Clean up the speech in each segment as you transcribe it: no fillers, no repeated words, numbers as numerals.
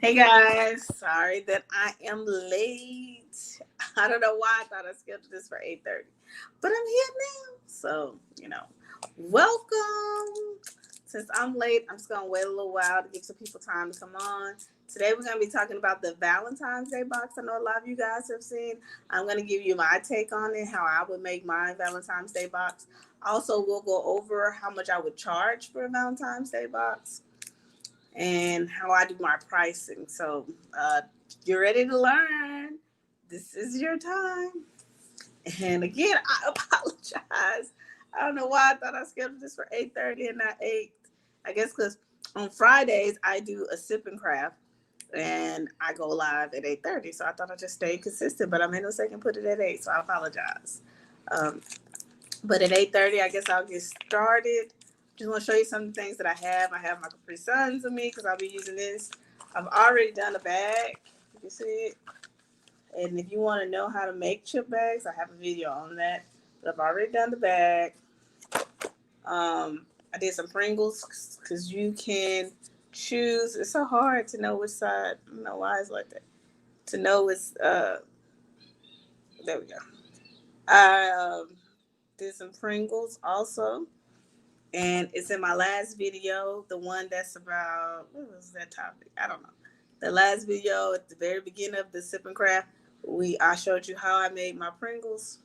Hey guys, sorry that I am late. I don't know why I thought I scheduled this for 8:30, but I'm here now. So, welcome. Since I'm late, I'm just going to wait a little while to give some people time to come on. Today we're going to be talking about the Valentine's Day box. I know a lot of you guys have seen. I'm going to give you my take on it, how I would make my Valentine's Day box. Also, we'll go over how much I would charge for a Valentine's Day box and how I do my pricing. So, you're ready to learn. This is your time. And again, I apologize. I don't know why I thought I scheduled this for 8:30 and not 8. I guess because on Fridays I do a sip and craft and I go live at 8:30. So I thought I just stayed consistent, but I made no second put it at 8. So I apologize. Um, but at 8:30, I guess I'll get started. Just want to show you some of the things that I have. I have my Capri Suns with me because I'll be using this. I've already done a bag. You can see it. And if you want to know how to make chip bags, I have a video on that. But I've already done the bag. I did some Pringles because you can choose. It's so hard to know which side. I don't know why it's like that. To know it's, there we go. I did some Pringles also. And it's in my last video, the one that's about, what was that topic? I don't know. The last video at the very beginning of the Sip and Craft, I showed you how I made my Pringles.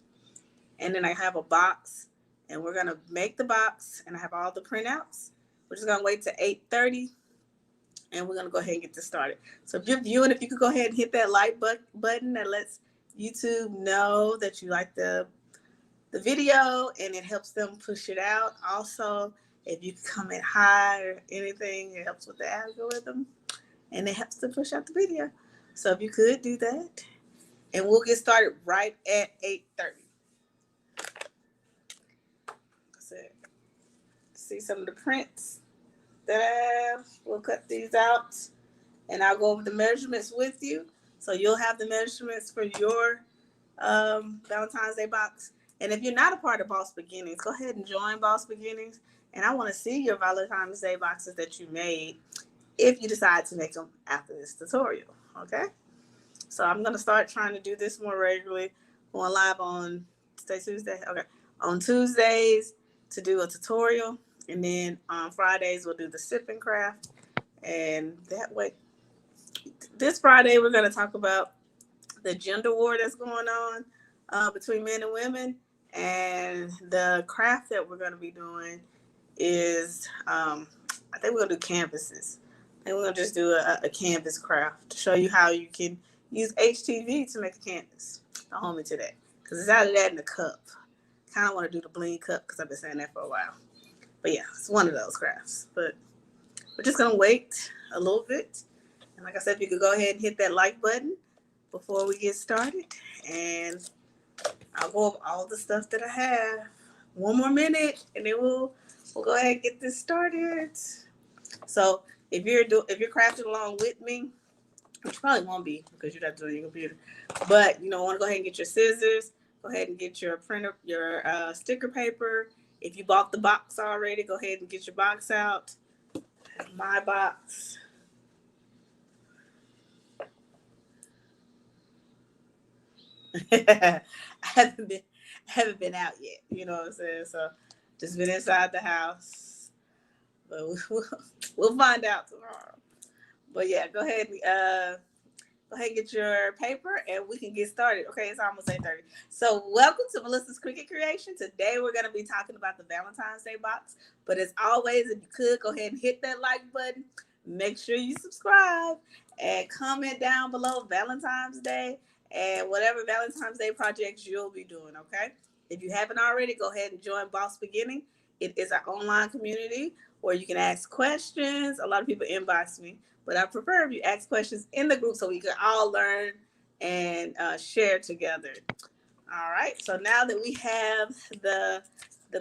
And then I have a box, and we're gonna make the box, and I have all the printouts. We're just gonna wait to 8:30, and we're gonna go ahead and get this started. So if you're viewing, if you could go ahead and hit that like button that lets YouTube know that you like the video, and it helps them push it out. Also, if you comment high or anything, it helps with the algorithm, and it helps to push out the video. So if you could do that, and we'll get started right at 8:30. See some of the prints that I have. We'll cut these out, and I'll go over the measurements with you. So you'll have the measurements for your Valentine's Day box. And if you're not a part of Boss Beginnings, go ahead and join Boss Beginnings. And I want to see your Valentine's Day boxes that you made if you decide to make them after this tutorial. Okay? So I'm going to start trying to do this more regularly. Going live on Tuesday. Okay. On Tuesdays to do a tutorial. And then on Fridays, we'll do the sip and craft. And that way, this Friday, we're going to talk about the gender war that's going on between men and women. And the craft that we're going to be doing is, I think we're going to do canvases. And we're going to just do a canvas craft to show you how you can use HTV to make a canvas. Don't hold me to that. Because it's out of that in the cup. Kind of want to do the bling cup because I've been saying that for a while. But yeah, it's one of those crafts. But we're just going to wait a little bit. And like I said, if you could go ahead and hit that like button before we get started. And I'll go over all the stuff that I have. One more minute, and then we'll go ahead and get this started. So if you're crafting along with me, which probably won't be because you'd have to do it on your computer, but want to go ahead and get your scissors. Go ahead and get your printer, your sticker paper. If you bought the box already, go ahead and get your box out. My box. I haven't been out yet. You know what I'm saying? So just been inside the house. But we'll find out tomorrow. But yeah, go ahead and get your paper and we can get started. Okay, it's almost 8:30. So welcome to Melissa's Cricket Creation. Today we're going to be talking about the Valentine's Day box. But as always, if you could, go ahead and hit that like button. Make sure you subscribe and comment down below Valentine's Day and whatever Valentine's Day projects you'll be doing, okay? If you haven't already, go ahead and join Boss Beginning. It is our online community where you can ask questions. A lot of people inbox me. But I prefer if you ask questions in the group so we can all learn and share together. All right. So now that we have the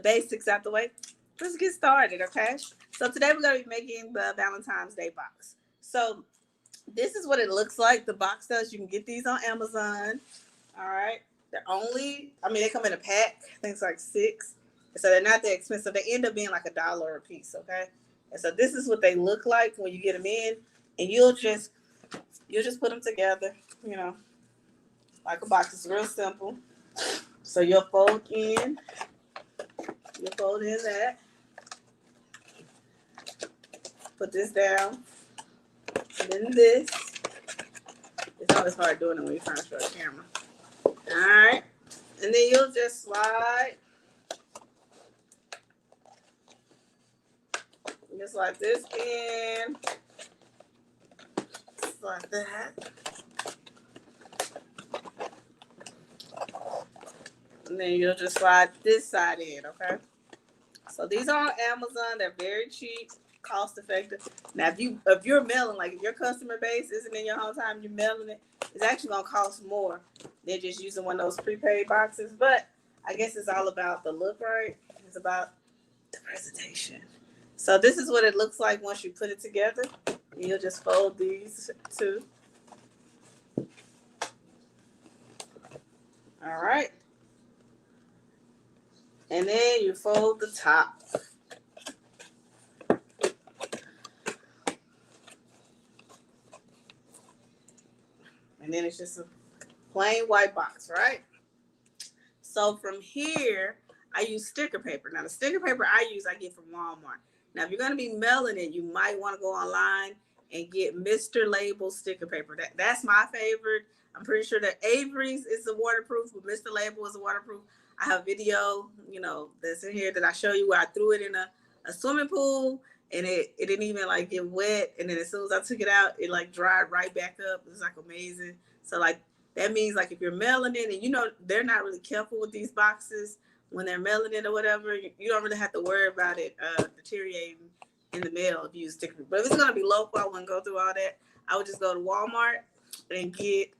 basics out the way, let's get started, okay? So today we're going to be making the Valentine's Day box. So this is what it looks like. The box does. You can get these on Amazon. All right. They come in a pack. I think it's like 6. So they're not that expensive. They end up being like $1 a piece, okay? And so this is what they look like when you get them in. And you'll just You just put them together, you know, like a box. It's real simple. So you'll fold in that, put this down, and then this. It's always hard doing it when you're trying to show a camera. Alright. And then you'll just slide just like this in. Just like that. And then you'll just slide this side in, okay? So these are on Amazon. They're very cheap, cost effective. Now, if you're mailing, like if your customer base isn't in your hometown, you're mailing it, it's actually gonna cost more than just using one of those prepaid boxes. But I guess it's all about the look, right? It's about the presentation. So this is what it looks like once you put it together. You'll just fold these two. All right. And then you fold the top. And then it's just a plain white box, right? So from here, I use sticker paper. Now, the sticker paper I get from Walmart. Now, if you're going to be mailing it, you might want to go online and get Mr. Label sticker paper. That's my favorite. I'm pretty sure that Avery's is a waterproof, but Mr. Label is a waterproof. I have a video, that's in here that I show you where I threw it in a swimming pool, and it didn't even like get wet. And then as soon as I took it out, it like dried right back up. It was like amazing. So like that means like if you're mailing it and they're not really careful with these boxes when they're mailing it or whatever, you don't really have to worry about it deteriorating in the mail if you use sticker. But if it's gonna be local, I wouldn't go through all that. I would just go to Walmart and get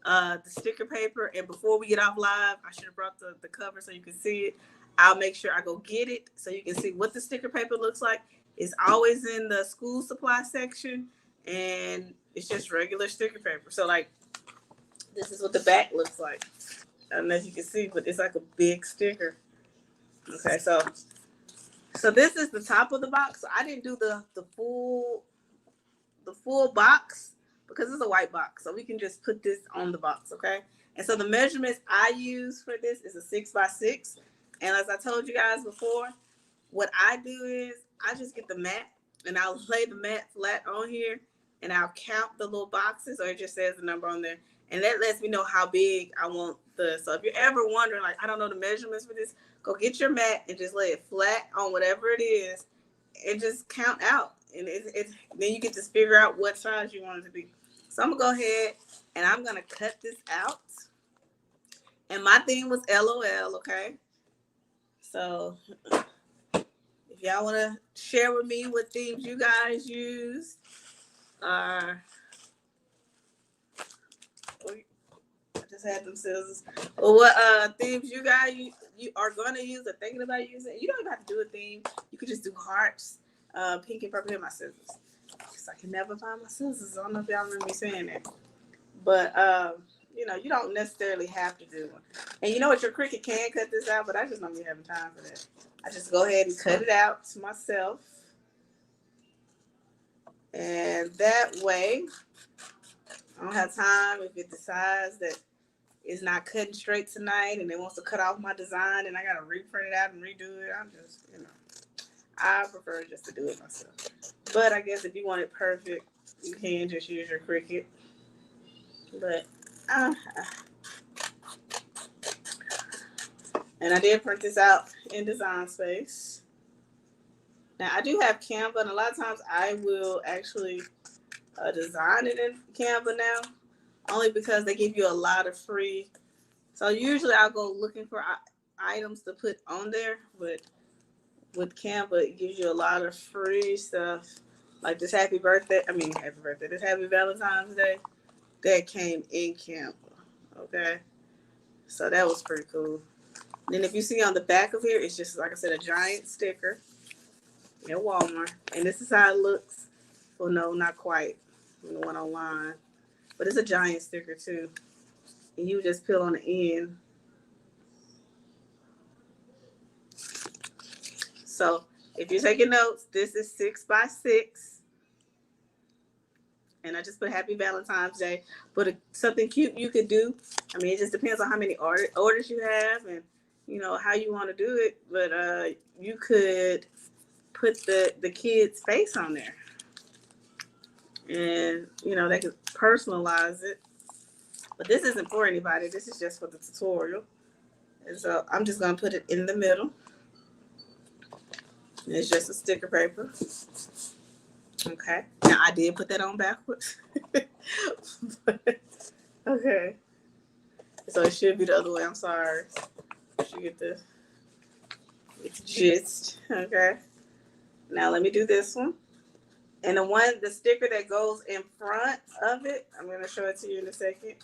the sticker paper. And before we get off live, I should have brought the cover so you can see it. I'll make sure I go get it so you can see what the sticker paper looks like. It's always in the school supply section, and it's just regular sticker paper. So like this is what the back looks like. I don't know if you can see, but it's like a big sticker. Okay, so this is the top of the box. So I didn't do the full box because it's a white box. So we can just put this on the box, okay? And so the measurements I use for this is a 6x6. And as I told you guys before, what I do is I just get the mat and I'll lay the mat flat on here and I'll count the little boxes, or it just says the number on there. And that lets me know how big I want so if you're ever wondering, like, I don't know the measurements for this, go get your mat and just lay it flat on whatever it is and just count out. And then you get to figure out what size you want it to be. So I'm going to go ahead and I'm going to cut this out. And my theme was LOL, okay? So if y'all want to share with me what themes you guys use, I just had them scissors. Or what themes you guys you are going to use or thinking about using. You don't even have to do a theme. You could just do hearts, pink and purple. Here, my scissors. Because I can never find my scissors. I don't know if y'all remember me saying that. But, you don't necessarily have to do one. And you know what? Your Cricut can cut this out, but I just don't be having time for that. I just go ahead and cut it out to myself. And that way, I don't have time if it decides that it's not cutting straight tonight and it wants to cut off my design and I got to reprint it out and redo it. I'm just, I prefer just to do it myself. But I guess if you want it perfect, you can just use your Cricut. But, and I did print this out in Design Space. Now, I do have Canva, and a lot of times I will actually design it in Canva now, only because they give you a lot of free. So usually I'll go looking for items to put on there, but with Canva, it gives you a lot of free stuff. Like this this Happy Valentine's Day, that came in Canva, okay? So that was pretty cool. Then if you see on the back of here, it's just, like I said, a giant sticker at Walmart. And this is how it looks. Well, no, not quite. The one online. But it's a giant sticker, too. And you just peel on the end. So if you're taking notes, this is 6x6. And I just put Happy Valentine's Day. But something cute you could do. I mean, it just depends on how many orders you have and, you know, how you want to do it. But you could put the kid's face on there. And, you know, they could personalize it. But this isn't for anybody. This is just for the tutorial. And so I'm just going to put it in the middle. And it's just a sticker paper. Okay. Now, I did put that on backwards. But, okay. So it should be the other way. I'm sorry. You should get the gist. Okay. Now, let me do this one. And the sticker that goes in front of it, I'm going to show it to you in a second.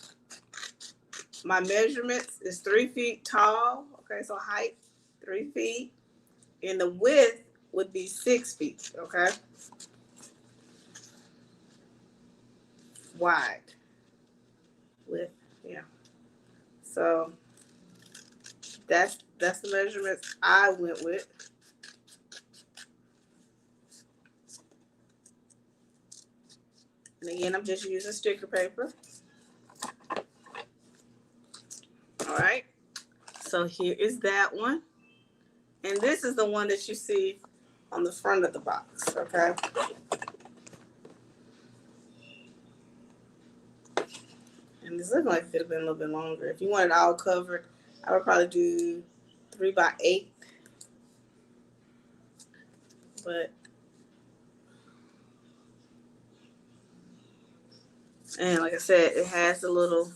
My measurements is 3 feet tall. Okay, so height, 3 feet. And the width would be 6 feet. Okay. Wide. Width, yeah. So that's the measurements I went with. And again, I'm just using sticker paper. All right. So here is that one. And this is the one that you see on the front of the box, okay? And this looks like it could have been a little bit longer. If you want it all covered, I would probably do 3 by 8. But, and like I said, it has a little,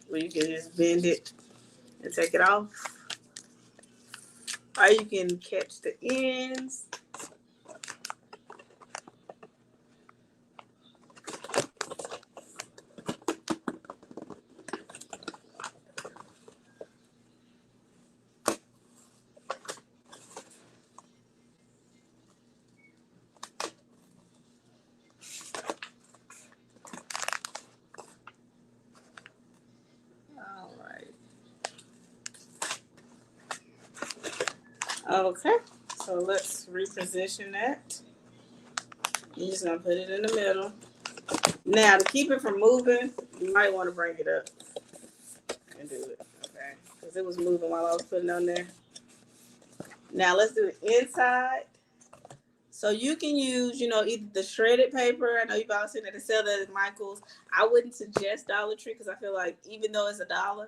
where you can just bend it and take it off. Or you can catch the ends. All right. Okay, so let's reposition that. You're just gonna put it in the middle. Now, to keep it from moving, you might want to bring it up and do it, okay? Because it was moving while I was putting it on there. Now, let's do it inside. So you can use, you know, either the shredded paper. I know you've all seen that they sell that at Michael's. I wouldn't suggest Dollar Tree because I feel like even though it's $1,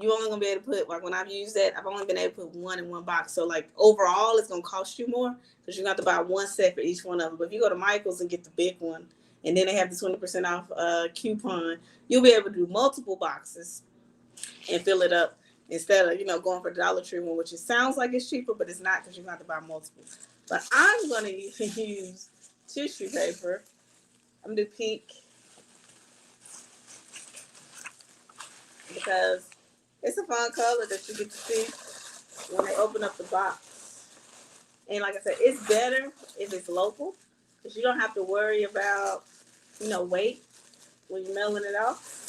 you're only gonna be able to put, like when I've used that, I've only been able to put one in one box. So like overall, it's gonna cost you more because you're gonna have to buy one set for each one of them. But if you go to Michael's and get the big one, and then they have the 20% off coupon, you'll be able to do multiple boxes and fill it up instead of, you know, going for the Dollar Tree one, which it sounds like it's cheaper, but it's not because you're gonna have to buy multiple. But I'm gonna use tissue paper. I'm gonna do pink because it's a fun color that you get to see when they open up the box. And like I said, it's better if it's local because you don't have to worry about, you know, weight when you're mailing it off.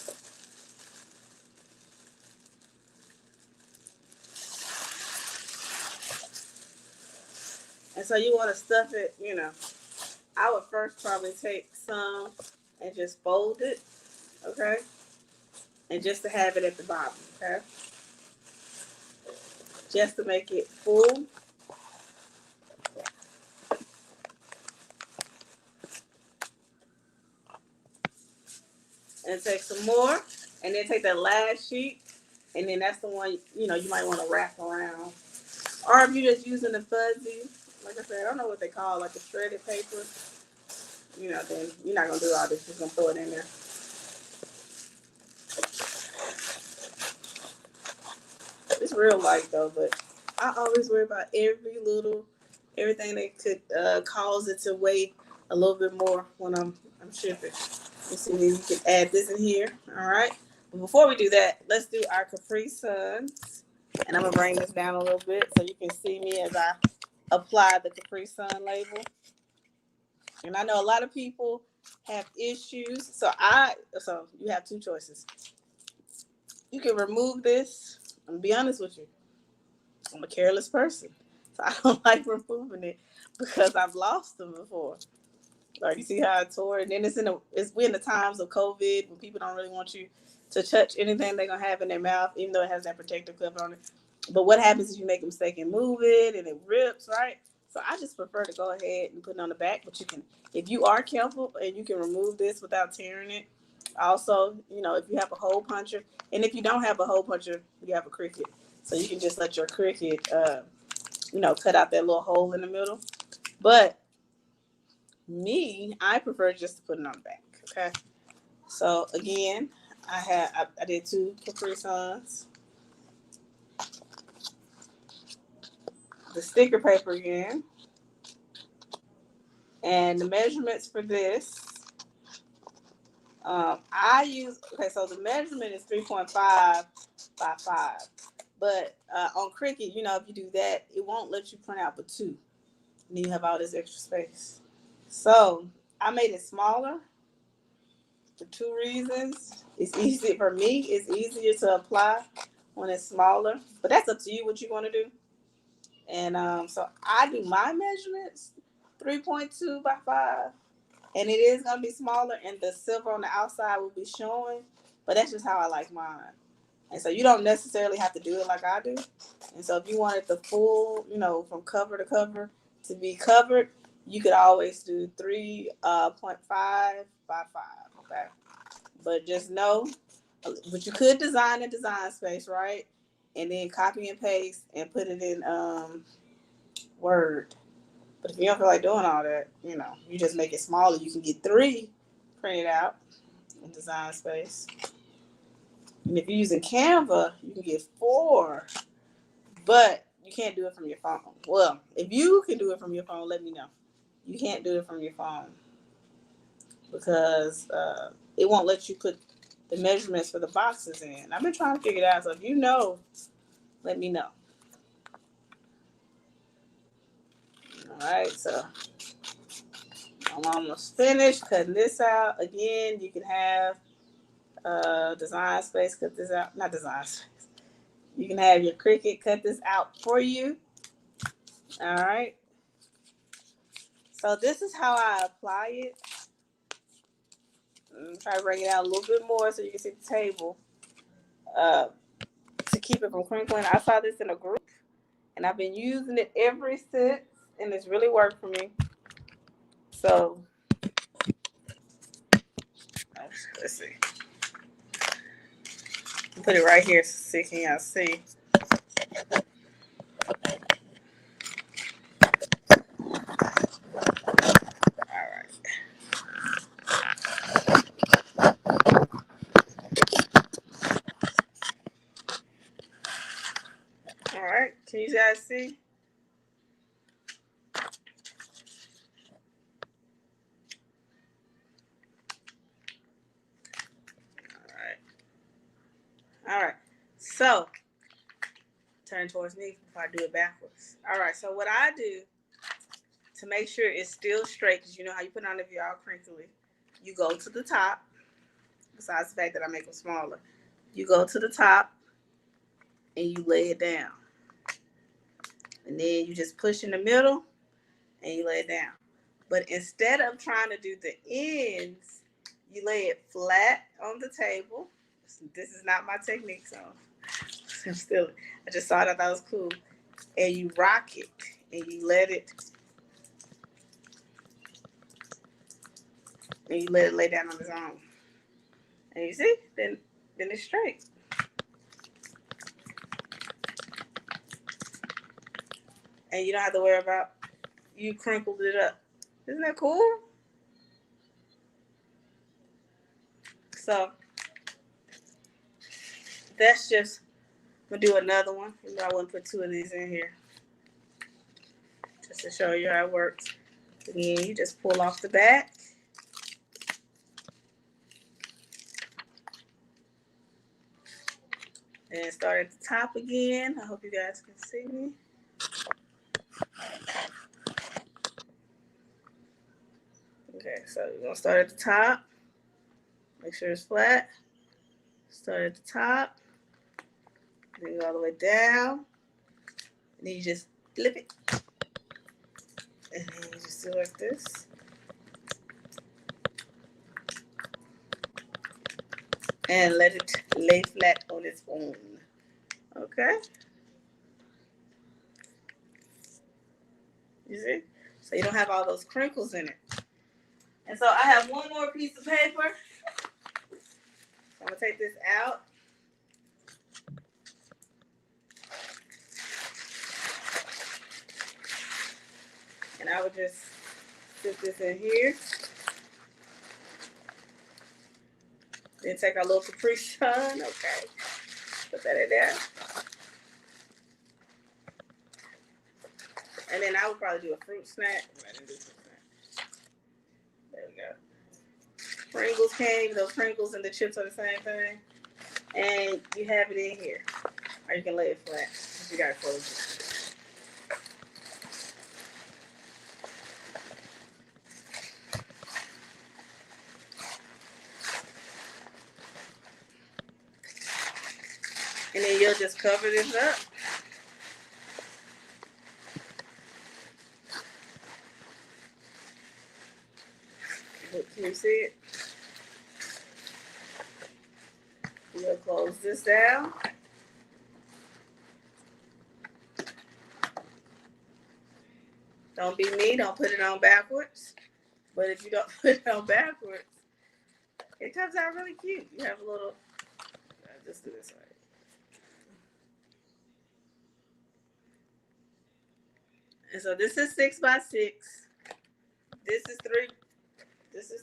And so you want to stuff it, you know. I would first probably take some and just fold it, okay? And just to have it at the bottom, okay? Just to make it full. And take some more. And then take that last sheet. And then that's the one, you know, you might want to wrap around. Or if you're just using the fuzzy, like I said, I don't know what they call, like a shredded paper. You know, then you're not going to do all this. You're just going to throw it in there. It's real light, though, but I always worry about everything that could cause it to weigh a little bit more when I'm shipping. Let's see if you can add this in here. All right. But before we do that, let's do our Capri Suns. And I'm going to bring this down a little bit so you can see me as I apply the Capri Sun label. And I know a lot of people have issues. So you have two choices. You can remove this. I'm going to be honest with you. I'm a careless person. So I don't like removing it because I've lost them before. Like, you see how I tore it? And then we're in the times of COVID when people don't really want you to touch anything they're gonna have in their mouth, even though it has that protective cover on it. But what happens is you make a mistake and move it and it rips, right? So I just prefer to go ahead and put it on the back. But you can, if you are careful, and you can remove this without tearing it. Also, if you have a hole puncher, and if you don't have a hole puncher, you have a Cricut. So you can just let your Cricut, cut out that little hole in the middle. But I prefer just to put it on the back. Okay. So again, I did 2 Capri Suns. The sticker paper again. And the measurements for this, so the measurement is 3.5 by 5. But on Cricut, if you do that, it won't let you print out but 2. And then you have all this extra space. So I made it smaller for 2 reasons. It's easy for me. It's easier to apply when it's smaller. But that's up to you what you want to do. And so I do my measurements 3.2 by 5. And it is going to be smaller, and the silver on the outside will be showing. But that's just how I like mine. And so you don't necessarily have to do it like I do. And so if you wanted the full, from cover to cover to be covered, you could always do 3.5 by 5. Okay. But just know, but you could design a design space, right? And then copy and paste and put it in Word. But if you don't feel like doing all that, you just make it smaller. You can get 3 printed out in design space. And if you're using Canva, you can get 4. But you can't do it from your phone. Well, if you can do it from your phone, let me know. You can't do it from your phone because it won't let you put the measurements for the boxes in. I've been trying to figure it out. So if you know, let me know. All right, so I'm almost finished cutting this out. Again, you can have design space cut this out. Not design space. You can have your Cricut cut this out for you. All right. So this is how I apply it. Try to bring it out a little bit more so you can see the table. To keep it from crinkling. I saw this in a group, and I've been using it ever since, and it's really worked for me. So let's see. Put it right here so you can see. All right. All right. Can you guys see? All right. So turn towards me before I do it backwards. All right. So what I do to make sure it's still straight, because you know how you put it on if you're all crinkly, you go to the top. Besides the fact that I make them smaller, you go to the top and you lay it down, and then you just push in the middle and you lay it down. But instead of trying to do the ends, you lay it flat on the table. This is not my technique, so I just thought that was cool. And you rock it and you let it lay down on its own. And you see, then it's straight. And you don't have to worry about you crinkled it up. Isn't that cool? So that's just, I'm gonna do another one. I wouldn't put 2 of these in here. Just to show you how it works. Again, you just pull off the back. And start at the top again. I hope you guys can see me. Okay, so you're gonna start at the top. Make sure it's flat. Start at the top. Then go all the way down. And then you just flip it. And then you just do like this. And let it lay flat on its own. Okay? You see? So you don't have all those crinkles in it. And so I have one more piece of paper. I'm going to take this out. And I would just put this in here. Then take our little Capri Sun. Okay. Put that in there. And then I would probably do a fruit snack. There we go. Pringles came. Those Pringles and the chips are the same thing. And you have it in here. Or you can lay it flat. You got to close it. And then you'll just cover this up. Can you see it? We'll close this down. Don't be me. Don't put it on backwards. But if you don't put it on backwards, it comes out really cute. You have a little, just do this way. And so this is 6 by 6. This is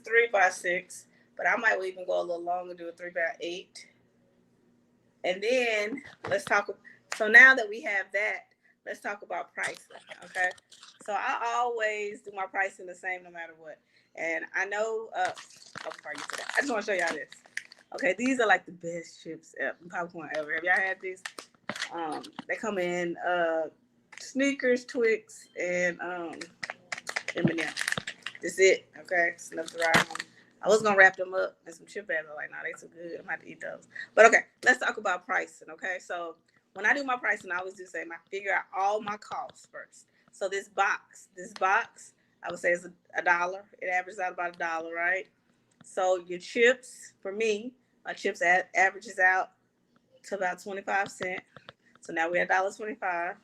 3 by 6. But I might even go a little longer, do a 3 by 8. And then let's talk. So now that we have that, let's talk about pricing. Okay. So I always do my pricing the same no matter what. And I know, before I get to that, I just want to show y'all this. Okay, these are like the best chips popcorn ever. Have y'all had these? They come in Snickers, Twix, and M&M. That's it. Okay, it's enough to ride home. I was gonna wrap them up in some chip bags. I'm like, nah, they too good. I'm gonna have to eat those. But okay, let's talk about pricing. Okay, so when I do my pricing, I always do say I figure out all my costs first. So this box, I would say is $1. It averages out about $1, right? So your chips, for me, my chips averages out to about 25 cents. So now we're at $1.25.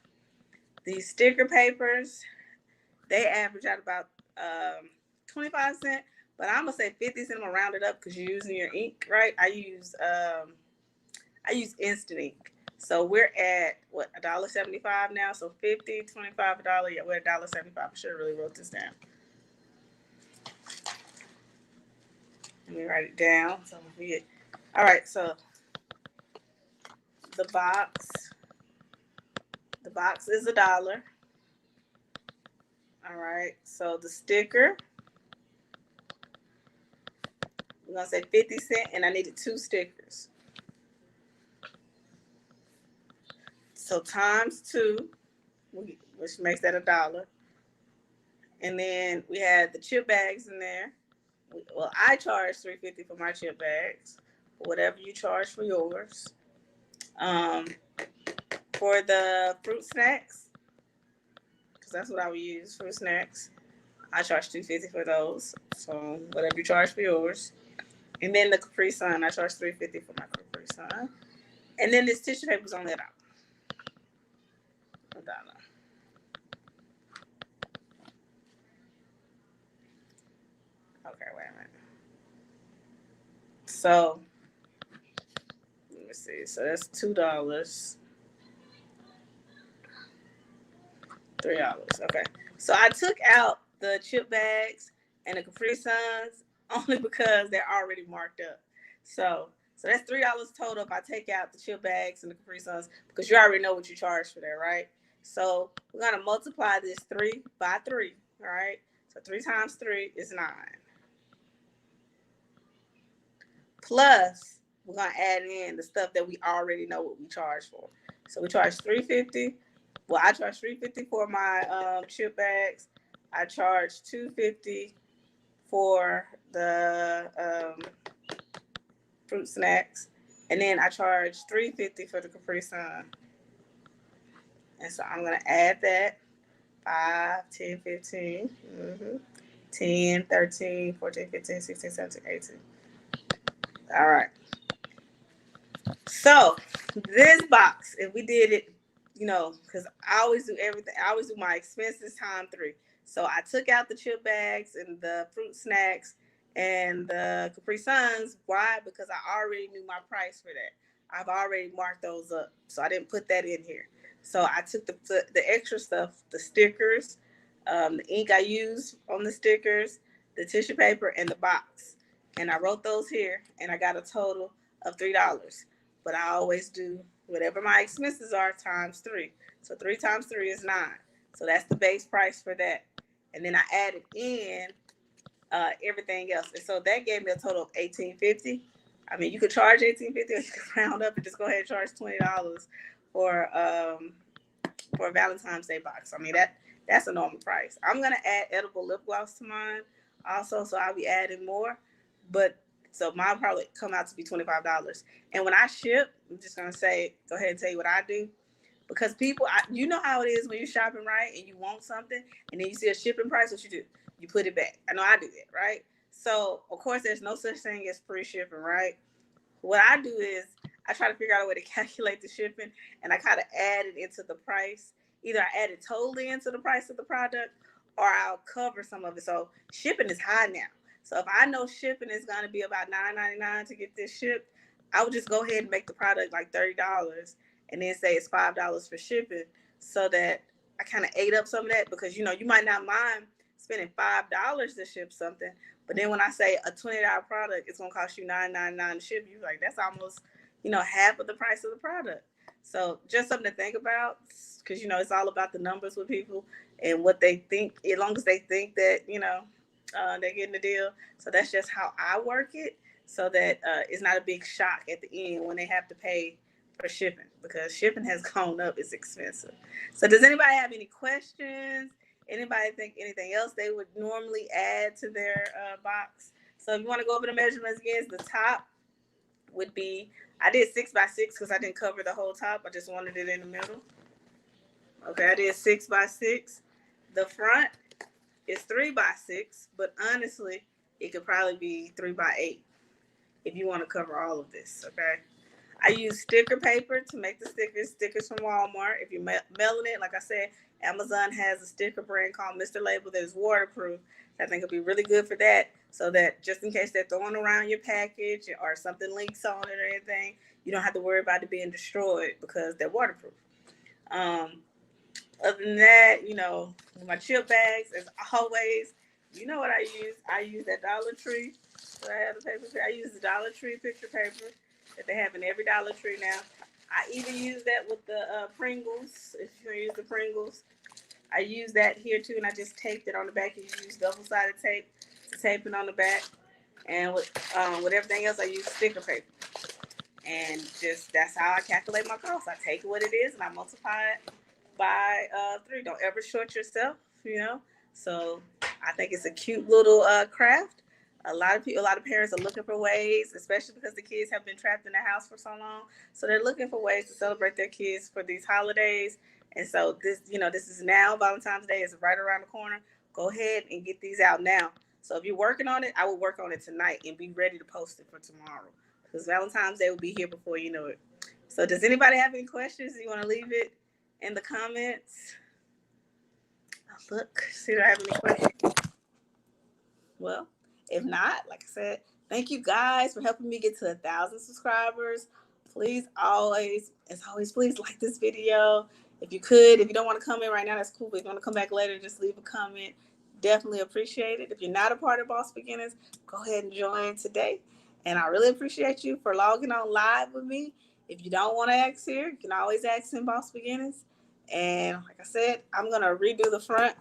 These sticker papers, they average out about 25 cents. But I'm gonna say 50 cents. I'm gonna round it up because you're using your ink, right? I use instant ink. So we're at what, $1.75 now. So 50, 25, $1. Yeah, we're at $1.75. I should have really wrote this down. Let me write it down so I don't forget. All right, so the box is $1. All right, so the sticker, we're gonna say 50 cents, and I needed 2 stickers. So times 2, which makes that $1. And then we had the chip bags in there. Well, I charge $3.50 for my chip bags. Whatever you charge for yours. For the fruit snacks, because that's what I would use, fruit snacks, I charge $2.50 for those. So whatever you charge for yours. And then the Capri Sun, I charge $3.50 for my Capri Sun. And then this tissue paper is only $1. $1. Okay, wait a minute. So let me see. So that's $2. $3. Okay. So I took out the chip bags and the Capri Suns only because they're already marked up. So that's $3 total if I take out the chip bags and the Capri Suns because you already know what you charge for that, right? So we're gonna multiply this 3 by 3, all right? So 3 times 3 is 9. Plus, we're gonna add in the stuff that we already know what we charge for. So we charge $3.50. Well, I charge $3.50 for my chip bags. I charge $2.50 for the fruit snacks, and then I charge $3.50 for the Capri Sun. And so I'm gonna add that. 5, 10, 15, 10, 13, 14, 15, 16, 17, 18. All right. So this box, if we did it, because I always do everything. I always do my expenses time 3. So I took out the chip bags and the fruit snacks and the Capri Suns. Why? Because I already knew my price for that. I've already marked those up, so I didn't put that in here. So I took the extra stuff, the stickers, the ink I used on the stickers, the tissue paper, and the box, and I wrote those here, and I got a total of $3. But I always do whatever my expenses are times 3. So 3 times 3 is 9. So that's the base price for that. And then I added in everything else. And so that gave me a total of $18.50. I mean, you could charge $18.50 or you could round up and just go ahead and charge $20 for a Valentine's Day box. I mean, that's a normal price. I'm gonna add edible lip gloss to mine also, so I'll be adding more. But so mine probably come out to be $25. And when I ship, I'm just gonna go ahead and tell you what I do. Because people, you know how it is when you're shopping, right? And you want something, and then you see a shipping price. What you do? You put it back. I know I do that, right? So of course, there's no such thing as free shipping, right? What I do is I try to figure out a way to calculate the shipping, and I kind of add it into the price. Either I add it totally into the price of the product, or I'll cover some of it. So shipping is high now. So if I know shipping is going to be about $9.99 to get this shipped, I would just go ahead and make the product like $30, and then say it's $5 for shipping, so that I kind of ate up some of that, because you might not mind spending $5 to ship something, but then when I say a $20 product, it's gonna cost you $9.99 to ship. You like, that's almost half of the price of the product. So just something to think about, because it's all about the numbers with people and what they think. As long as they think that they're getting the deal. So that's just how I work it, so that it's not a big shock at the end when they have to pay for shipping, because shipping has gone up. It's expensive. So does anybody have any questions? Anybody think anything else they would normally add to their box? So if you want to go over the measurements again, the top would be, I did 6x6 because I didn't cover the whole top. I just wanted it in the middle. Okay, I did 6x6. The front is 3x6, but honestly, it could probably be 3x8 if you want to cover all of this. Okay. I use sticker paper to make the stickers from Walmart. If you're mailing it, like I said, Amazon has a sticker brand called Mr. Label that is waterproof. I think it'll be really good for that, so that just in case they're throwing around your package or something leaks on it or anything, you don't have to worry about it being destroyed because they're waterproof. Other than that, my chip bags, as always, you know what I use? I use that Dollar Tree. So I have the paper. I use the Dollar Tree picture paper that they have in every Dollar Tree now. I even use that with the Pringles. If you're gonna use the Pringles, I use that here too, and I just taped it on the back. You use double-sided tape to tape it on the back, and with everything else, I use sticker paper. And just that's how I calculate my cost. I take what it is and I multiply it by 3. Don't ever short yourself, So I think it's a cute little craft. A lot of parents are looking for ways, especially because the kids have been trapped in the house for so long. So they're looking for ways to celebrate their kids for these holidays. And so this is now. Valentine's Day is right around the corner. Go ahead and get these out now. So if you're working on it, I will work on it tonight and be ready to post it for tomorrow, because Valentine's Day will be here before you know it. So does anybody have any questions? You want to leave it in the comments? Look, see if I have any questions. Well, if not, like I said, thank you guys for helping me get to 1,000 subscribers. Please as always, please like this video. If you don't want to come in right now, that's cool. But if you want to come back later, just leave a comment. Definitely appreciate it. If you're not a part of Boss Beginners, go ahead and join today. And I really appreciate you for logging on live with me. If you don't want to ask here, you can always ask in Boss Beginners. And like I said, I'm going to redo the front.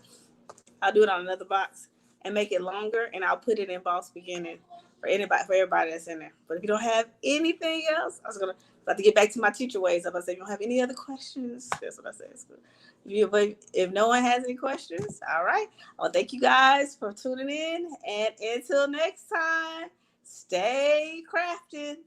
I'll do it on another box and make it longer, and I'll put it in Boss Beginning for everybody that's in there. But if you don't have anything else, about to get back to my teacher ways. I'm about to say, if you don't have any other questions, that's what I said. But if no one has any questions, all right. Well, thank you guys for tuning in, and until next time, stay crafting.